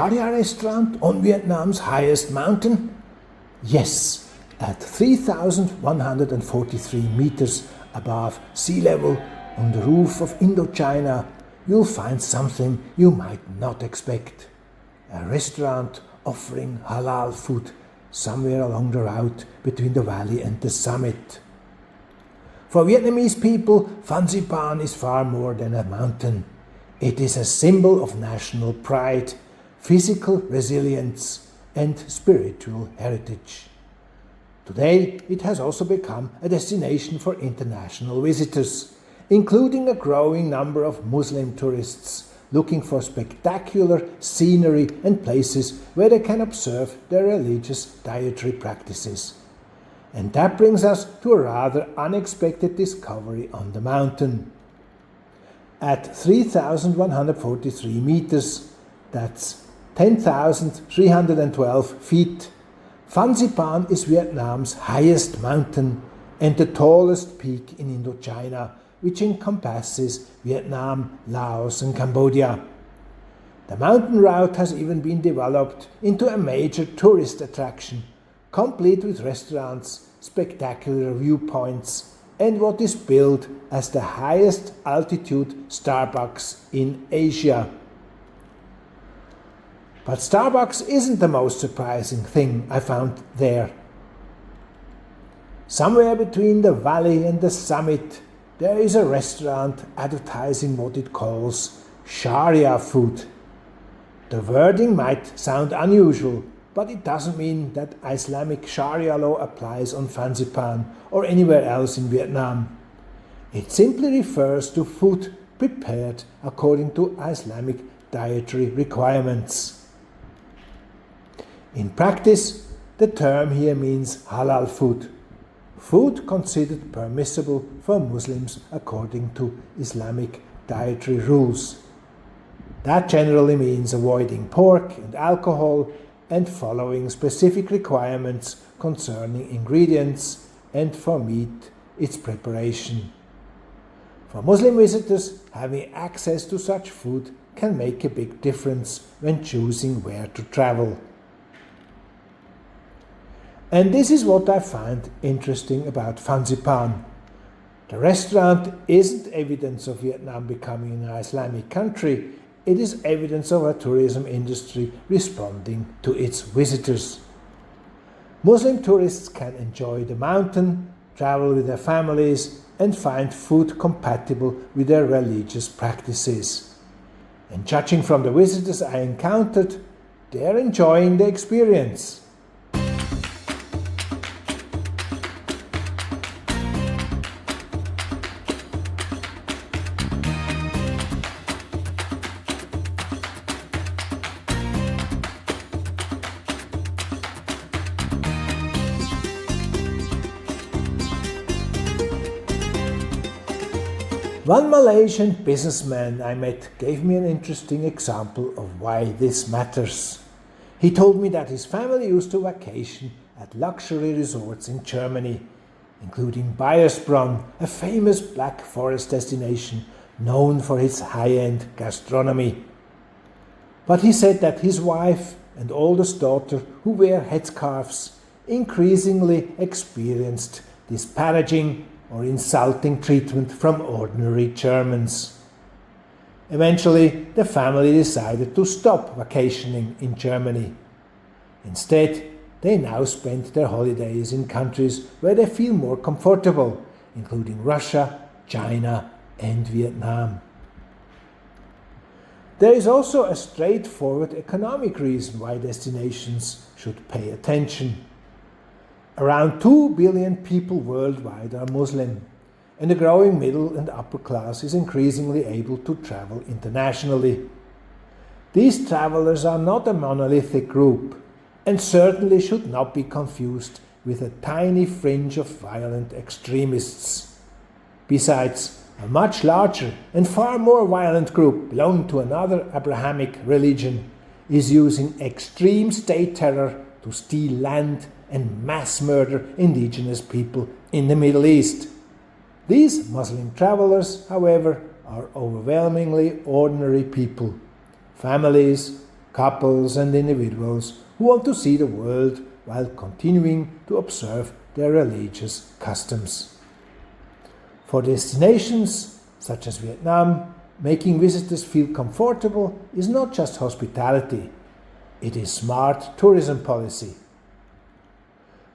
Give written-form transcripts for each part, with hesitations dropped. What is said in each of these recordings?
Sharia Restaurant on Vietnam's highest mountain? Yes, at 3,143 meters above sea level on the roof of Indochina, you'll find something you might not expect. A restaurant offering halal food somewhere along the route between the valley and the summit. For Vietnamese people, Fansipan is far more than a mountain. It is a symbol of national pride, physical resilience, and spiritual heritage. Today, it has also become a destination for international visitors, including a growing number of Muslim tourists looking for spectacular scenery and places where they can observe their religious dietary practices. And that brings us to a rather unexpected discovery on the mountain. At 3,143 meters, that's 10,312 feet, Fansipan is Vietnam's highest mountain and the tallest peak in Indochina, which encompasses Vietnam, Laos and Cambodia. The mountain route has even been developed into a major tourist attraction, complete with restaurants, spectacular viewpoints, and what is billed as the highest altitude Starbucks in Asia. But Starbucks isn't the most surprising thing I found there. Somewhere between the valley and the summit, there is a restaurant advertising what it calls Sharia food. The wording might sound unusual, but it doesn't mean that Islamic Sharia law applies on Fansipan or anywhere else in Vietnam. It simply refers to food prepared according to Islamic dietary requirements. In practice, the term here means halal food, food considered permissible for Muslims according to Islamic dietary rules. That generally means avoiding pork and alcohol and following specific requirements concerning ingredients and for meat, its preparation. For Muslim visitors, having access to such food can make a big difference when choosing where to travel. And this is what I find interesting about Fansipan. The restaurant isn't evidence of Vietnam becoming an Islamic country. It is evidence of a tourism industry responding to its visitors. Muslim tourists can enjoy the mountain, travel with their families, and find food compatible with their religious practices. And judging from the visitors I encountered, they're enjoying the experience. One Malaysian businessman I met gave me an interesting example of why this matters. He told me that his family used to vacation at luxury resorts in Germany, including Bayersbronn, a famous Black Forest destination known for its high-end gastronomy. But he said that his wife and oldest daughter, who wear headscarves, increasingly experienced disparaging or insulting treatment from ordinary Germans. Eventually, the family decided to stop vacationing in Germany. Instead, they now spend their holidays in countries where they feel more comfortable, including Russia, China, and Vietnam. There is also a straightforward economic reason why destinations should pay attention. Around 2 billion people worldwide are Muslim, and the growing middle and upper class is increasingly able to travel internationally. These travelers are not a monolithic group, and certainly should not be confused with a tiny fringe of violent extremists. Besides, a much larger and far more violent group belonging to another Abrahamic religion is using extreme state terror to steal land and mass murder indigenous people in the Middle East. These Muslim travelers, however, are overwhelmingly ordinary people, families, couples and individuals who want to see the world while continuing to observe their religious customs. For destinations such as Vietnam, making visitors feel comfortable is not just hospitality, it is smart tourism policy.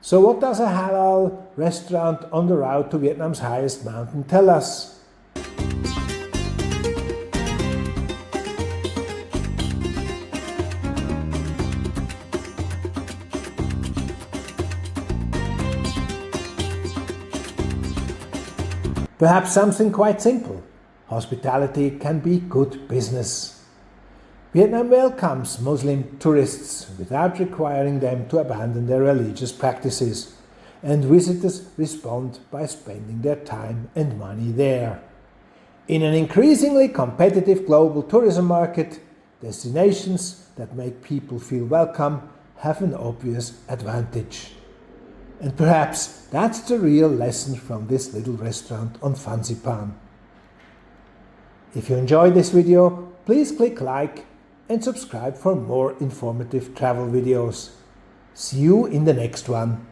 So what does a halal restaurant on the route to Vietnam's highest mountain tell us? Perhaps something quite simple. Hospitality can be good business. Vietnam welcomes Muslim tourists without requiring them to abandon their religious practices, and visitors respond by spending their time and money there. In an increasingly competitive global tourism market, destinations that make people feel welcome have an obvious advantage. And perhaps that's the real lesson from this little restaurant on Fansipan. If you enjoyed this video, please click like and subscribe for more informative travel videos. See you in the next one.